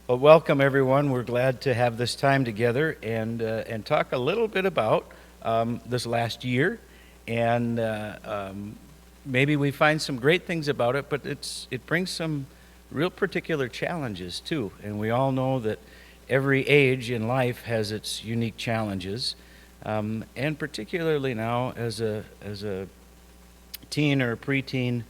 Well, welcome everyone. We're glad to have this time together and talk a little bit about this last year, and maybe we find some great things about it, but it brings some real particular challenges too. And we all know that every age in life has its unique challenges, and particularly now as a teen or a preteen.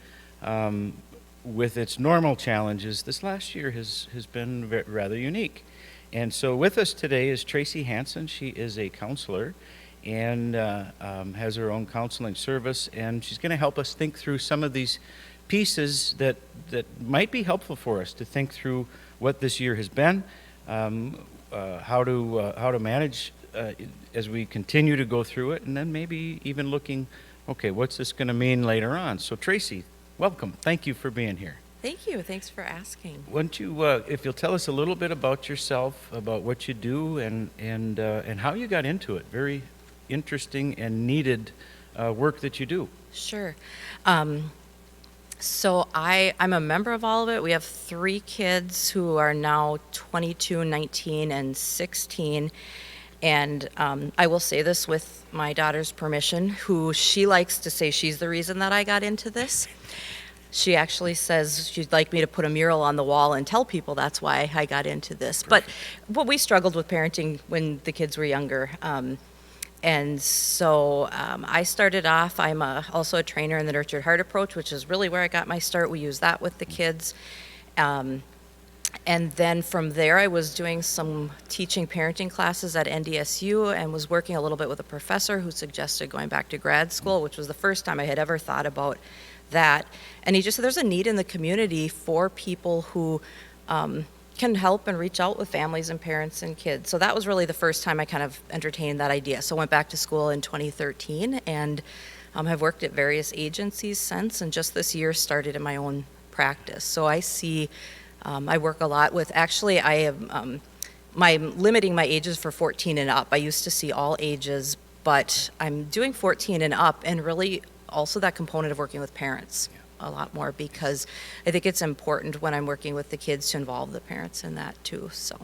With its normal challenges, this last year has been rather unique. And so with us today is Tracy Hanson. She is a counselor and has her own counseling service, and she's going to help us think through some of these pieces that might be helpful for us to think through what this year has been, how to manage as we continue to go through it, and then maybe even looking, okay, what's this going to mean later on? So Tracy, welcome. Thank you for being here. Thank you. Thanks for asking. Why don't you, if you'll tell us a little bit about yourself, about what you do, and how you got into it. Very interesting and needed work that you do. Sure. So I'm a member of all of it. We have 3 kids who are now 22, 19, and 16. And I will say this with my daughter's permission, who she likes to say she's the reason that I got into this. She actually says she'd like me to put a mural on the wall and tell people that's why I got into this. Perfect. But we struggled with parenting when the kids were younger. And so I started off, I'm also a trainer in the Nurtured Heart approach, which is really where I got my start. We use that with the kids. And then from there, I was doing some teaching parenting classes at NDSU and was working a little bit with a professor who suggested going back to grad school, which was the first time I had ever thought about that. And he just said there's a need in the community for people who can help and reach out with families and parents and kids. So that was really the first time I kind of entertained that idea. So I went back to school in 2013 and have worked at various agencies since, and just this year started in my own practice. So I see, I work a lot with, actually I have, limiting my ages for 14 and up. I used to see all ages, but I'm doing 14 and up, and really also that component of working with parents a lot more, because I think it's important when I'm working with the kids to involve the parents in that too. So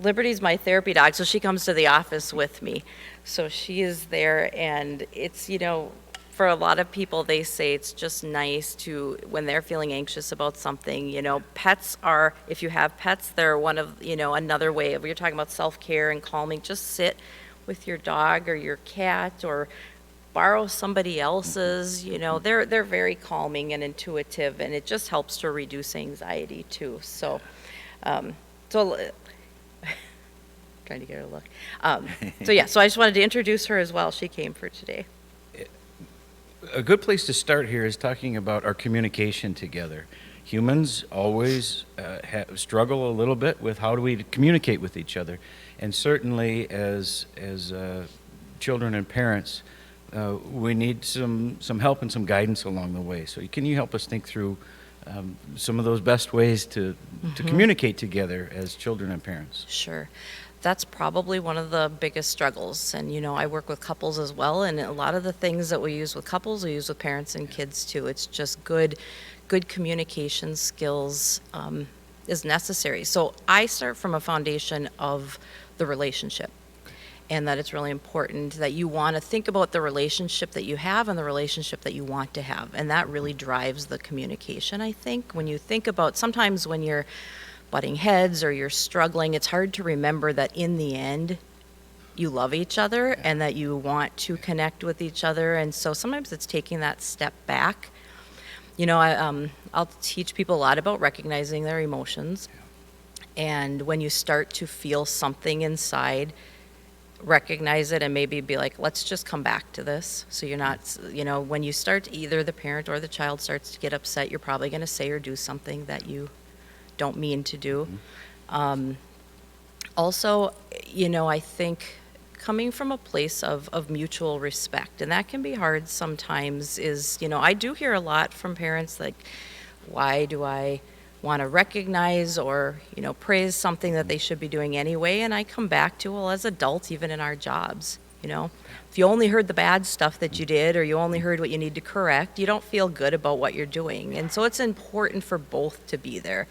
Liberty's my therapy dog, so she comes to the office with me. So she is there, and it's, for a lot of people, they say it's just nice to, when they're feeling anxious about something, pets are, if you have pets, they're one of, another way of, you're talking about self-care and calming, just sit with your dog or your cat or borrow somebody else's, they're very calming and intuitive, and it just helps to reduce anxiety too. So, trying to get her to look. So I just wanted to introduce her as well. She came for today. A good place to start here is talking about our communication together. Humans always struggle a little bit with how do we communicate with each other, and certainly as children and parents, we need some help and some guidance along the way. So can you help us think through some of those best ways to communicate together as children and parents? Sure. That's probably one of the biggest struggles. And, I work with couples as well, and a lot of the things that we use with couples, we use with parents and kids too. It's just good communication skills is necessary. So I start from a foundation of the relationship, and that it's really important that you want to think about the relationship that you have and the relationship that you want to have. And that really drives the communication, I think. When you think about, sometimes when you're butting heads or you're struggling, it's hard to remember that in the end, you love each other and that you want to connect with each other. And so sometimes it's taking that step back. I'll teach people a lot about recognizing their emotions. And when you start to feel something inside, recognize it and maybe be like, let's just come back to this. So you're not, when you start, either the parent or the child starts to get upset, you're probably going to say or do something that you don't mean to do. Also, I think coming from a place of mutual respect, and that can be hard sometimes, is, I do hear a lot from parents like, why do I want to recognize or, praise something that they should be doing anyway? And I come back to, well, as adults, even in our jobs, if you only heard the bad stuff that you did, or you only heard what you need to correct, you don't feel good about what you're doing. And so it's important for both to be there.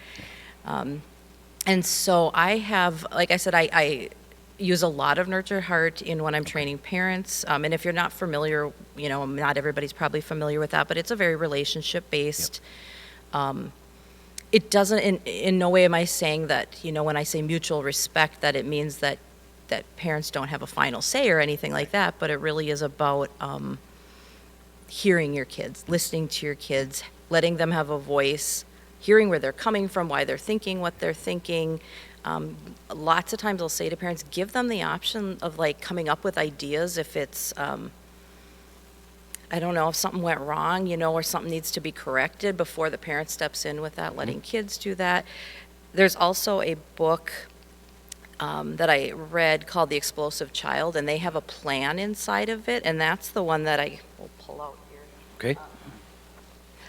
And so I have, like I said, I use a lot of Nurture Heart in when I'm training parents. And if you're not familiar, not everybody's probably familiar with that, but it's a very relationship based. It doesn't, in no way am I saying that, when I say mutual respect, that it means that parents don't have a final say or anything like that, but it really is about hearing your kids, listening to your kids, letting them have a voice, hearing where they're coming from, why they're thinking what they're thinking. Lots of times I'll say to parents, give them the option of like coming up with ideas if it's, I don't know, if something went wrong, or something needs to be corrected before the parent steps in with that, letting kids do that. There's also a book that I read called The Explosive Child, and they have a plan inside of it, and that's the one that I will pull out here. Okay.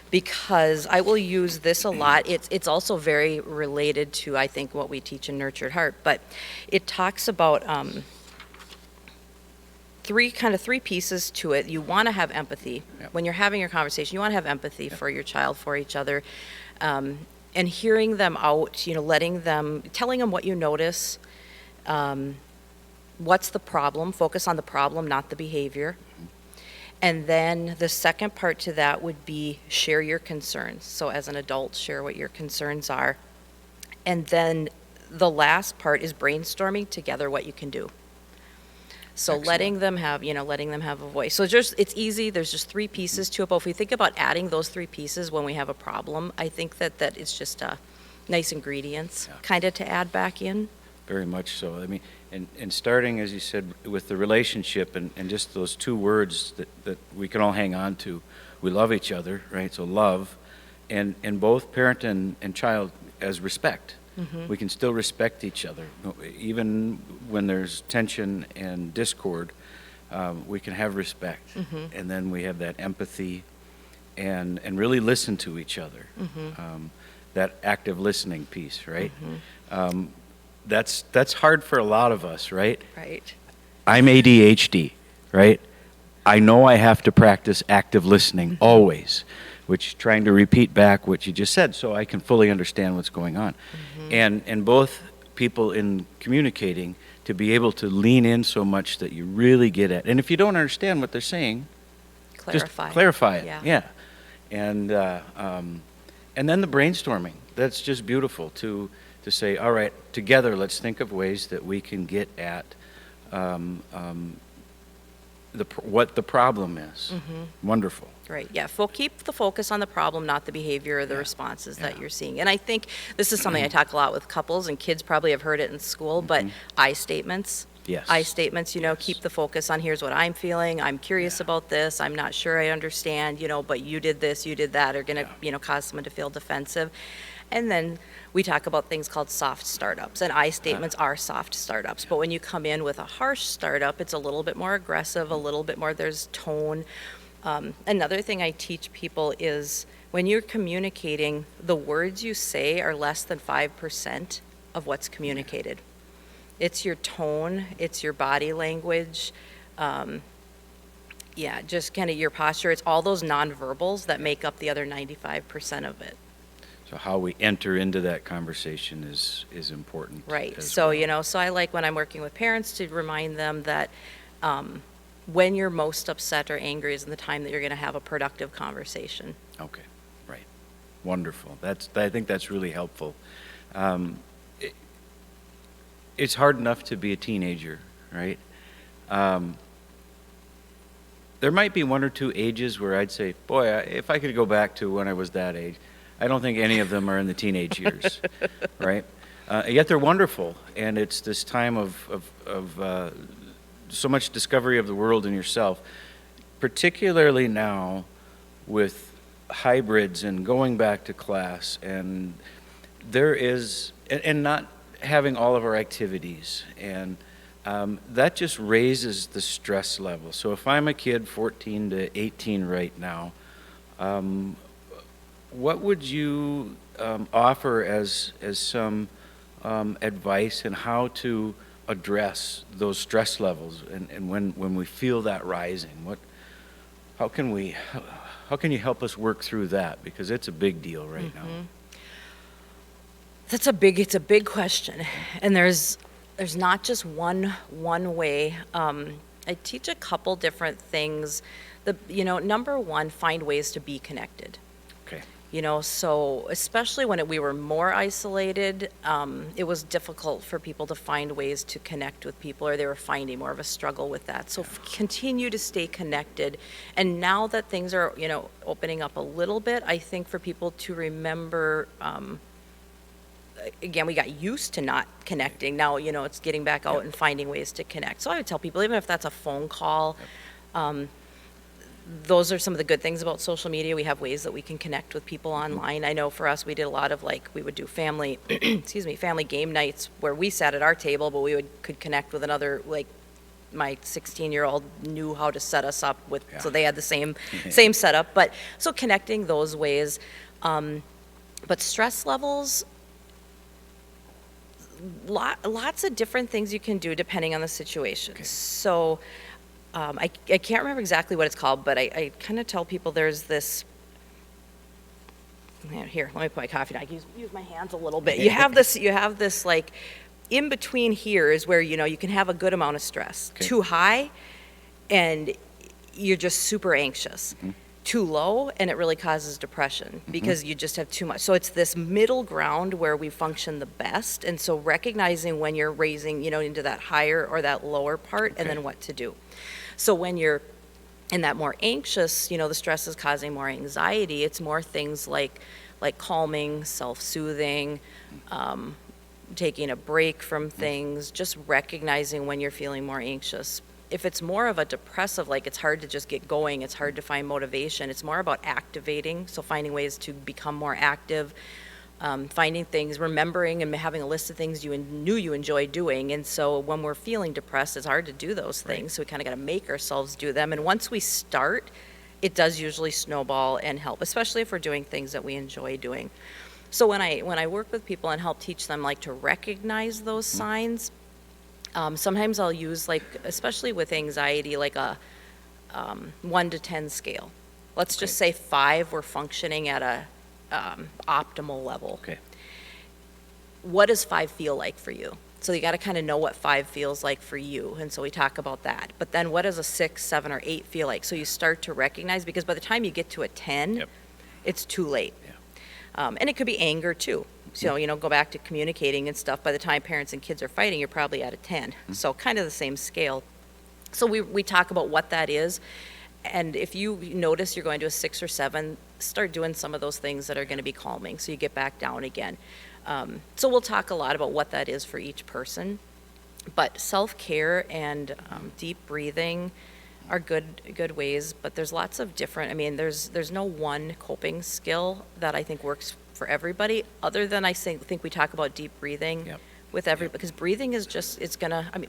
Because I will use this a lot. It's also very related to, I think, what we teach in Nurtured Heart, but it talks about three pieces to it. You want to have empathy. Yep. When you're having your conversation, you want to have empathy for your child, for each other, and hearing them out, telling them what you notice, what's the problem, focus on the problem, not the behavior. And then the second part to that would be share your concerns. So as an adult, share what your concerns are. And then the last part is brainstorming together what you can do. So Excellent. letting them have a voice. So it's easy. There's just three pieces to it. But if we think about adding those three pieces when we have a problem, I think that it's just nice ingredients kind of to add back in. Very much so. I mean, and starting, as you said, with the relationship and just those two words that we can all hang on to. We love each other, right? So love, and both parent and child as respect. Mm-hmm. We can still respect each other. Even when there's tension and discord, we can have respect. Mm-hmm. And then we have that empathy and really listen to each other. Mm-hmm. That active listening piece, right? Mm-hmm. That's hard for a lot of us, right? Right. I'm ADHD, right? I know I have to practice active listening always, which trying to repeat back what you just said so I can fully understand what's going on. Mm-hmm. And both people in communicating to be able to lean in so much that you really get at. And if you don't understand what they're saying, just clarify it. Yeah. And then the brainstorming. That's just beautiful to say, all right, together, let's think of ways that we can get at what the problem is. Mm-hmm. Wonderful. Right, yeah. Keep the focus on the problem, not the behavior or the responses that you're seeing. And I think this is something I talk a lot with couples, and kids probably have heard it in school, but I statements. Yes. I statements, keep the focus on here's what I'm feeling, I'm curious about this, I'm not sure I understand, but you did this, you did that, are going to, cause someone to feel defensive. And then we talk about things called soft startups, and I statements are soft startups. But when you come in with a harsh startup, it's a little bit more aggressive, a little bit more, there's tone. Another thing I teach people is when you're communicating, the words you say are less than 5% of what's communicated. It's your tone, it's your body language, just kind of your posture. It's all those nonverbals that make up the other 95% of it. So how we enter into that conversation is important. Right. So, well. So I like when I'm working with parents to remind them that when you're most upset or angry is the time that you're going to have a productive conversation. Okay. Right. Wonderful. I think that's really helpful. It's hard enough to be a teenager, right? There might be one or two ages where I'd say, boy, if I could go back to when I was that age. I don't think any of them are in the teenage years, right? Yet they're wonderful, and it's this time of so much discovery of the world and yourself, particularly now with hybrids and going back to class, and there is, and not having all of our activities, and that just raises the stress level. So if I'm a kid 14 to 18 right now, what would you offer as some advice in how to address those stress levels and when we feel that rising? How can you help us work through that? Because it's a big deal right now. It's a big question, and there's not just one way. I teach a couple different things. Number one, find ways to be connected. Okay. So especially when we were more isolated, it was difficult for people to find ways to connect with people, or they were finding more of a struggle with that. So continue to stay connected. And now that things are, opening up a little bit, I think for people to remember, again, we got used to not connecting. Now, it's getting back out and finding ways to connect. So I would tell people, even if that's a phone call, those are some of the good things about social media. We have ways that we can connect with people online. I know for us, we did a lot of we would do family, family game nights where we sat at our table, but we could connect with another, my 16-year-old knew how to set us up with, so they had the same setup. But so connecting those ways, but stress levels, lots of different things you can do depending on the situation. Okay. So I can't remember exactly what it's called, but I kind of tell people there's this. Here, let me put my coffee down. I can use my hands a little bit. You have this in between here is where you can have a good amount of stress. Okay. Too high, and you're just super anxious. Mm-hmm. Too low, and it really causes depression because you just have too much. So it's this middle ground where we function the best. And so recognizing when you're raising, into that higher or that lower part, and then what to do. So when you're in that more anxious, the stress is causing more anxiety. It's more things like calming, self-soothing, taking a break from things, just recognizing when you're feeling more anxious. If it's more of a depressive, it's hard to just get going, it's hard to find motivation, it's more about activating, so finding ways to become more active, finding things, remembering and having a list of things you knew you enjoyed doing. And so when we're feeling depressed, it's hard to do those things, so we kind of got to make ourselves do them. And once we start, it does usually snowball and help, especially if we're doing things that we enjoy doing. So when I work with people and help teach them to recognize those signs, sometimes I'll use, especially with anxiety, a 1 to 10 scale. Let's just say 5, we're functioning at a optimal level. Okay. What does 5 feel like for you? So you got to kind of know what 5 feels like for you, and so we talk about that. But then what does a 6, 7, or 8 feel like? So you start to recognize, because by the time you get to a 10, it's too late. Yeah. And it could be anger too. So, go back to communicating and stuff. By the time parents and kids are fighting, you're probably at a 10. So kind of the same scale. So we talk about what that is. And if you notice you're going to a 6 or 7, start doing some of those things that are going to be calming, so you get back down again. So we'll talk a lot about what that is for each person. But self-care and deep breathing are good ways, but there's lots of different, there's no one coping skill that I think works for everybody, other than I think we talk about deep breathing with everybody, because breathing is just,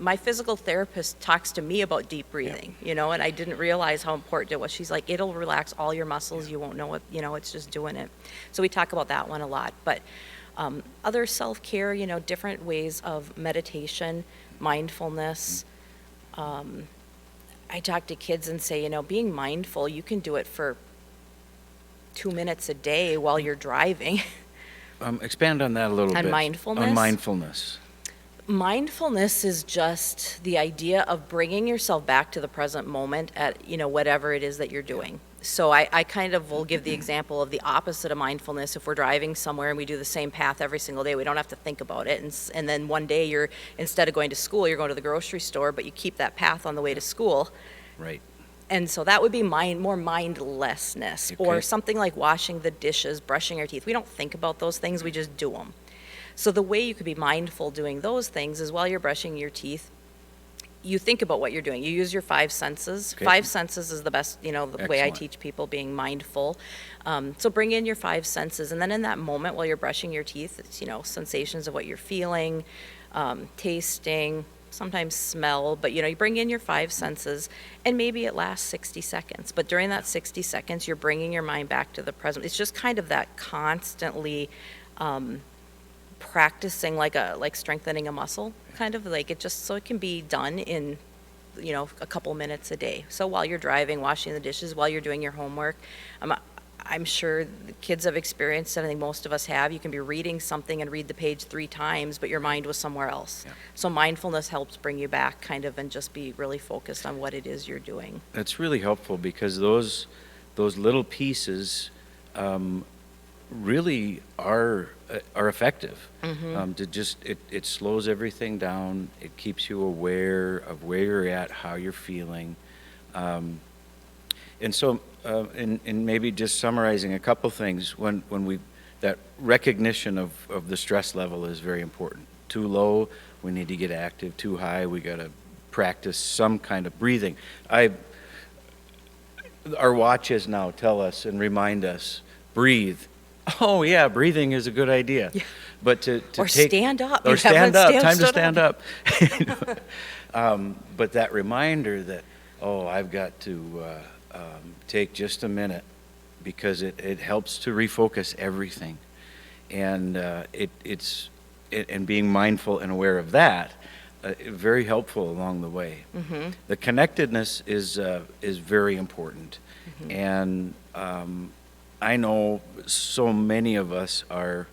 my physical therapist talks to me about deep breathing, and I didn't realize how important it was. She's like, it'll relax all your muscles, you won't know what, it's just doing it. So we talk about that one a lot, but other self-care, different ways of meditation, mindfulness. I talk to kids and say, being mindful, you can do it for 2 minutes a day while you're driving. Expand on that a little bit. On mindfulness? On mindfulness. Mindfulness is just the idea of bringing yourself back to the present moment at, whatever it is that you're doing. So I kind of will give the example of the opposite of mindfulness. If we're driving somewhere and we do the same path every single day, we don't have to think about it. And then one day instead of going to school, you're going to the grocery store, but you keep that path on the way to school. Right. And so that would be more mindlessness, or Okay. something like washing the dishes, brushing our teeth. We don't think about those things, we just do them. So the way you could be mindful doing those things is while you're brushing your teeth, you think about what you're doing. You use your 5 senses. Okay. 5 senses is the best, the way I Excellent. teach people being mindful. So bring in your 5 senses, and then in that moment while you're brushing your teeth, it's, sensations of what you're feeling, tasting, sometimes smell, but you bring in your 5 senses, and maybe it lasts 60 seconds. But during that 60 seconds, you're bringing your mind back to the present. It's just kind of that constantly practicing, like strengthening a muscle, kind of like it, just so it can be done in a couple minutes a day. So while you're driving, washing the dishes, while you're doing your homework, I'm sure the kids have experienced it. I think most of us have. You can be reading something and read the page 3 times, but your mind was somewhere else. Yeah. So mindfulness helps bring you back kind of and just be really focused on what it is you're doing. That's really helpful because those little pieces really are effective. To just it slows everything down. It keeps you aware of where you're at, how you're feeling, and so and maybe just summarizing a couple things when we that recognition of the stress level is very important. Too low, we need to get active. Too high, we got to practice some kind of breathing. Our watches now tell us and remind us, breathe. Oh yeah, breathing is a good idea. Yeah. But to Or take, stand up. Or You stand haven't up. Time to stood stand up. But that reminder that, oh, I've got to take just a minute because it helps to refocus everything, and and being mindful and aware of that. Very helpful along the way. Mm-hmm. The connectedness is very important, and I know so many of us are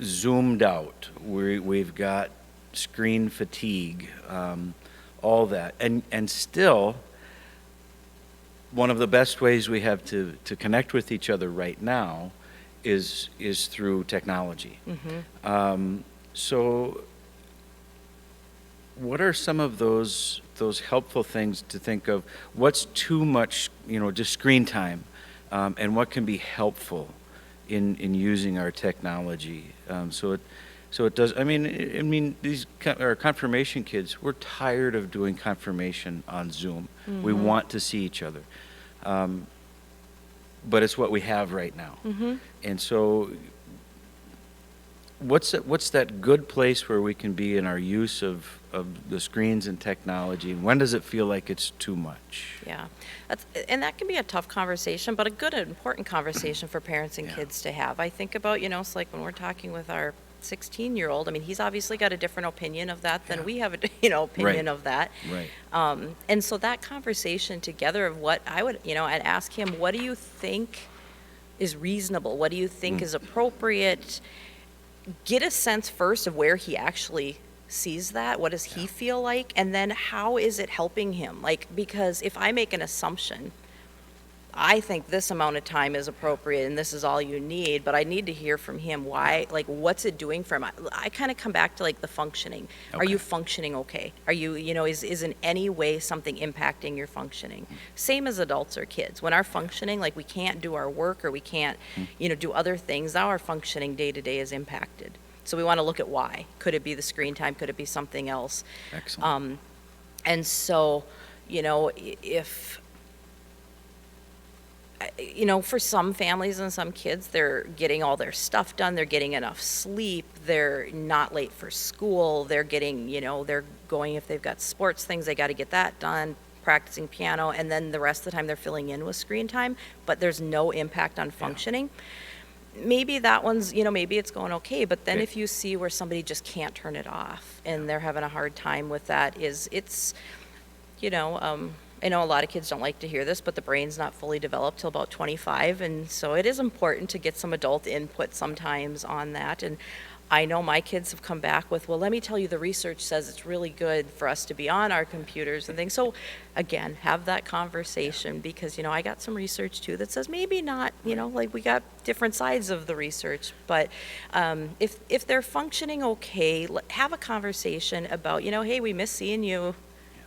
zoomed out. We've got screen fatigue, all that, and still, one of the best ways we have to connect with each other right now is through technology. So what are some of those helpful things to think of? What's too much, just screen time, and what can be helpful in using our technology? So it does. I mean, these our confirmation kids. We're tired of doing confirmation on Zoom. We want to see each other, but it's what we have right now. And so, what's that good place where we can be in our use of the screens and technology? When does it feel like it's too much? Yeah, and that can be a tough conversation, but a good, important conversation for parents and Yeah. kids to have. I think about, it's like when we're talking with our 16-year-old. I mean, he's obviously got a different opinion of that than Yeah. we have, opinion of that. Right. And so that conversation together of what I would, I'd ask him, what do you think is reasonable? What do you think is appropriate? Get a sense first of where he actually sees that. What does he feel like? And then how is it helping him? Because if I make an assumption, I think this amount of time is appropriate and this is all you need, but I need to hear from him why, what's it doing for him? I kind of come back to the functioning. Are you Okay. functioning okay? Are you, is in any way something impacting your functioning? Same as adults or kids. When our functioning, we can't do our work or we can't, do other things, now our functioning day to day is impacted. So we want to look at why. Could it be the screen time? Could it be something else? Excellent. And so, if, for some families and some kids, they're getting all their stuff done, they're getting enough sleep, they're not late for school, they're getting, they're going, if they've got sports things, they got to get that done, practicing piano, and then the rest of the time they're filling in with screen time, but there's no impact on functioning. Maybe that one's, maybe it's going okay, but then Okay. if you see where somebody just can't turn it off and they're having a hard time with that, I know a lot of kids don't like to hear this, but the brain's not fully developed till about 25, and so it is important to get some adult input sometimes on that. And I know my kids have come back with, well, let me tell you, the research says it's really good for us to be on our computers and things. So again, have that conversation because, I got some research too that says maybe not, we got different sides of the research. But if they're functioning okay, have a conversation about, hey, we miss seeing you.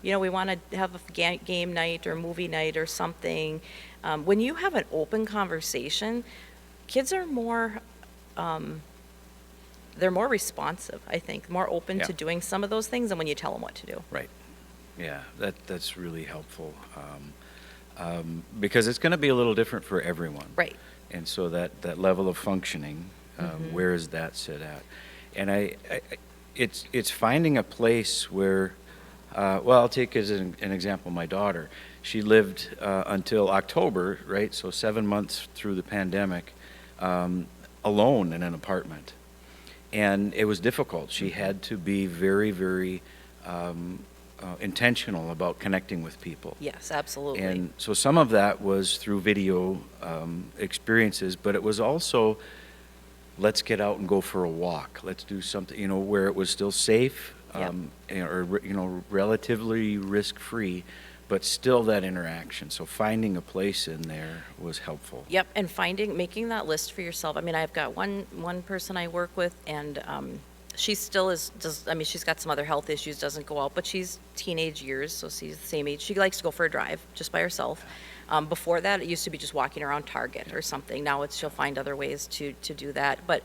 We want to have a game night or movie night or something. When you have an open conversation, kids are more, they're more responsive, I think, more open Yeah. to doing some of those things than when you tell them what to do. Right. Yeah, that's really helpful because it's going to be a little different for everyone. Right. And so that level of functioning, where is that sit at? And it's finding a place where, I'll take as an example my daughter. She lived until October, right? So 7 months through the pandemic, alone in an apartment. And it was difficult. She had to be very, very intentional about connecting with people. Yes, absolutely. And so some of that was through video experiences, but it was also, let's get out and go for a walk. Let's do something, where it was still safe, Yep. or, relatively risk-free, but still that interaction. So finding a place in there was helpful. Yep, and making that list for yourself. I mean, I've got one person I work with, and she still she's got some other health issues, doesn't go out, but she's teenage years, so she's the same age. She likes to go for a drive just by herself. Before that, it used to be just walking around Target or something. Now she'll find other ways to do that. But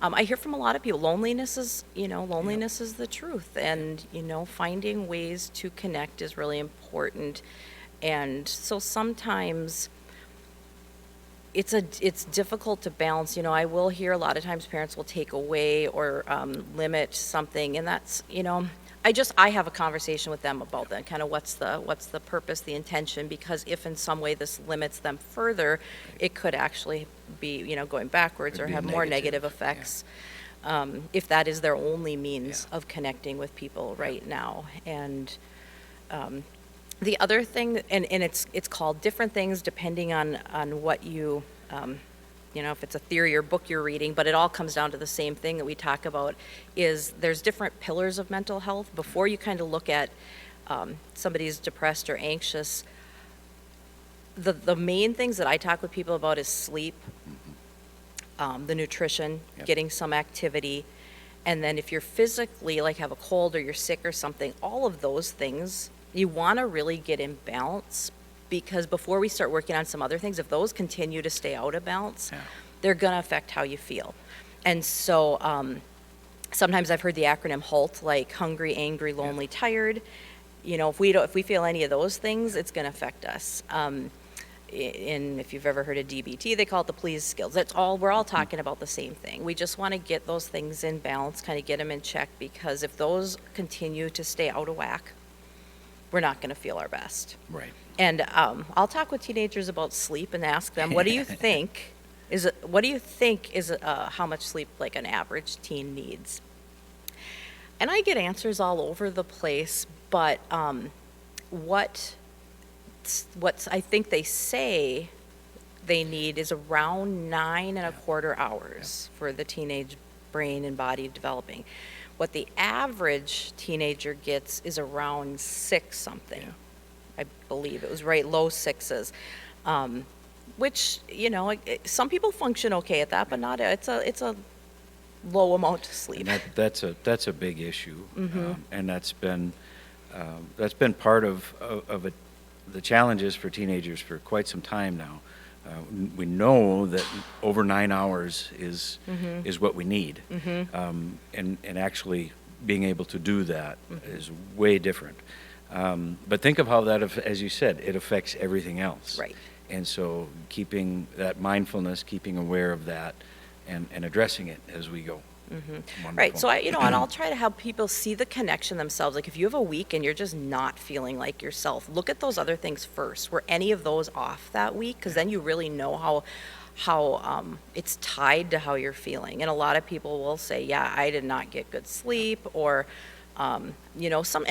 I hear from a lot of people, loneliness is the truth, and finding ways to connect is really important. And so sometimes it's difficult to balance. I will hear a lot of times parents will take away or limit something, and that's I have a conversation with them about that, kind of what's the purpose, the intention, because if in some way this limits them further, it could actually be going backwards Could or be have more negative, negative effects. If that is their only means of connecting with people right now. And the other thing, and it's called different things depending on what you, if it's a theory or book you're reading, but it all comes down to the same thing that we talk about, is there's different pillars of mental health. Before you kind of look at somebody's depressed or anxious, the main things that I talk with people about is sleep, the nutrition, Yep. getting some activity, and then if you're physically, like have a cold or you're sick or something, all of those things, you want to really get in balance, because before we start working on some other things, if those continue to stay out of balance, Yeah. they're going to affect how you feel. And so sometimes I've heard the acronym HALT, like hungry, angry, lonely, tired. If we feel any of those things, it's going to affect us. If you've ever heard of DBT, they call it the please skills. We're all talking about the same thing. We just want to get those things in balance, kind of get them in check, because if those continue to stay out of whack, we're not going to feel our best. Right. And I'll talk with teenagers about sleep and ask them, what do you think is how much sleep like an average teen needs? And I get answers all over the place, but what I think they say they need is around 9.25 hours for the teenage brain and body developing. What the average teenager gets is around 6 something. Yeah. I believe it was right, low 6s, which some people function okay at that, but not. It's a low amount of sleep. And that's a big issue, and that's been part of the challenges for teenagers for quite some time now. We know that over 9 hours is what we need, and actually being able to do that is way different. But think of how that, as you said, it affects everything else. Right. And so keeping that mindfulness, keeping aware of that, and addressing it as we go. Right. So Wonderful. and I'll try to help people see the connection themselves. Like if you have a week and you're just not feeling like yourself, look at those other things first. Were any of those off that week? Because then you really know how it's tied to how you're feeling. And a lot of people will say, yeah, I did not get good sleep, or and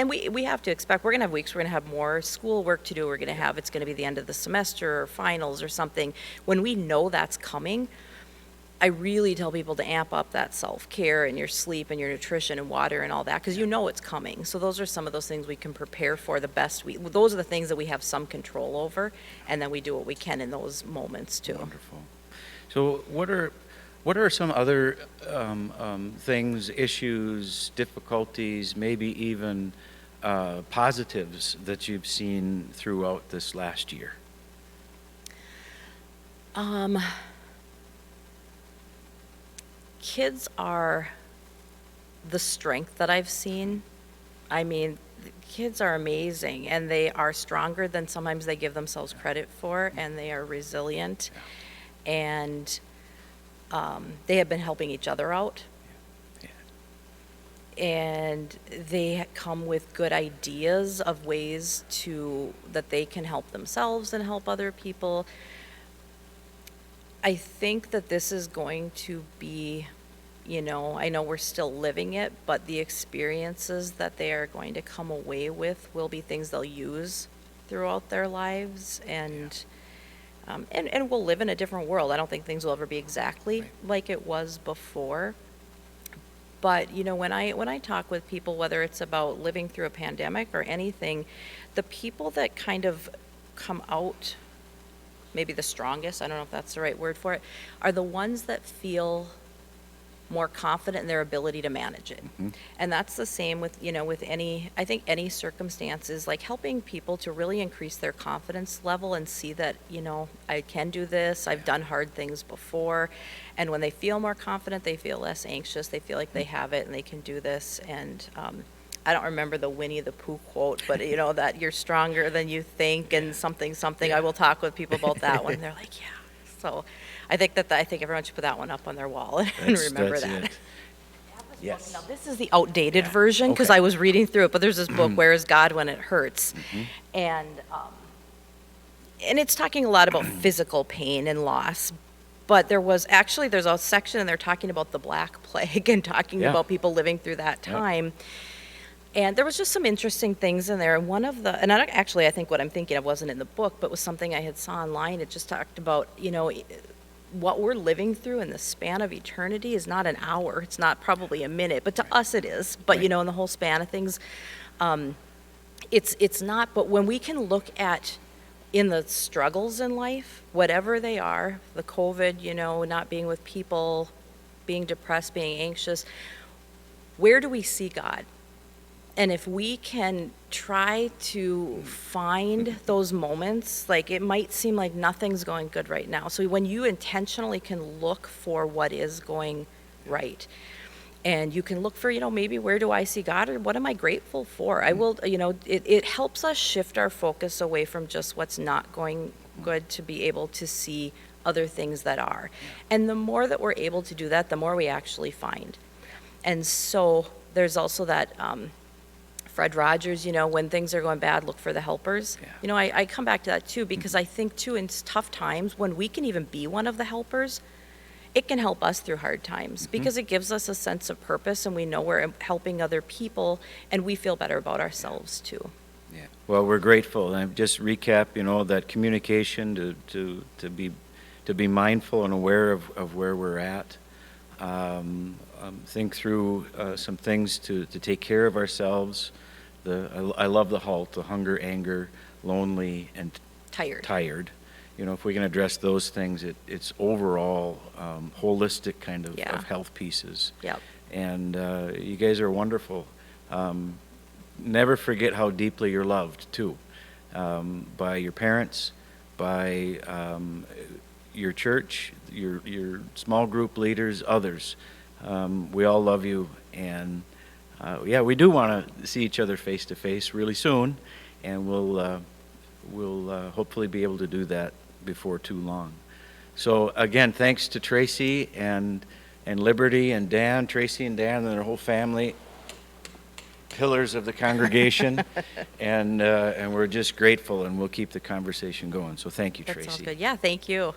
we have to expect we're going to have weeks, we're going to have more school work to do. It's going to be the end of the semester or finals or something. When we know that's coming, I really tell people to amp up that self-care and your sleep and your nutrition and water and all that, because it's coming. So those are some of those things we can prepare for the best. Those are the things that we have some control over, and then we do what we can in those moments too. Wonderful. So what are some other things, issues, difficulties, maybe even positives that you've seen throughout this last year? Kids are the strength that I've seen. I mean, the kids are amazing, and they are stronger than sometimes they give themselves credit for, and they are resilient, and they have been helping each other out, and they come with good ideas of ways that they can help themselves and help other people. I think that this is going to be, You know, I know we're still living it, but the experiences that they are going to come away with will be things they'll use throughout their lives, and we'll live in a different world. I don't think things will ever be exactly like it was before. But, you know, when I talk with people, whether it's about living through a pandemic or anything, the people that kind of come out maybe the strongest, I don't know if that's the right word for it, are the ones that feel more confident in their ability to manage it. And that's the same with, you know, with any, I think any circumstances, like helping people to really increase their confidence level and see that, you know, I can do this, I've done hard things before. And when they feel more confident, they feel less anxious, they feel like they have it and they can do this. And I don't remember the Winnie the Pooh quote, but you know, that you're stronger than you think and something. I will talk with people about that one. They're like, yeah. So I think I think everyone should put that one up on their wall and remember that. It. Yes. Now, this is the outdated version because okay. I was reading through it, but there's this book, Where is God When It Hurts? And it's talking a lot about physical pain and loss. But there's a section and they're talking about the Black Plague and talking Yeah. about people living through that time. And there was just some interesting things in there. And I think what I'm thinking of wasn't in the book, but was something I had saw online. It just talked about, you know, what we're living through in the span of eternity is not an hour. It's not probably a minute, but to us it is. But, Right. you know, in the whole span of things, it's not. But when we can look at in the struggles in life, whatever they are, the COVID, you know, not being with people, being depressed, being anxious, where do we see God? And if we can try to find those moments, like it might seem like nothing's going good right now. So when you intentionally can look for what is going right, and you can look for, you know, maybe where do I see God or what am I grateful for? I will, you know, it helps us shift our focus away from just what's not going good to be able to see other things that are. And the more that we're able to do that, the more we actually find. And so there's also that, Fred Rogers, you know, when things are going bad, look for the helpers. Yeah. You know, I come back to that too, because I think too, in tough times, when we can even be one of the helpers, it can help us through hard times because it gives us a sense of purpose and we know we're helping other people and we feel better about ourselves too. Yeah. Well, we're grateful. And just recap, you know, that communication to be mindful and aware of where we're at. Think through some things to take care of ourselves. I love the HALT, the hunger, anger, lonely, and tired. You know, if we can address those things, it's overall holistic kind of health pieces. Yep. And you guys are wonderful. Never forget how deeply you're loved, too, by your parents, by your church, your small group leaders, others. We all love you, and we do want to see each other face to face really soon, and we'll hopefully be able to do that before too long. So again, thanks to Tracy and Liberty and Dan, Tracy and Dan and their whole family, pillars of the congregation, and we're just grateful, and we'll keep the conversation going. So thank you, That Tracy. sounds good. Yeah, thank you.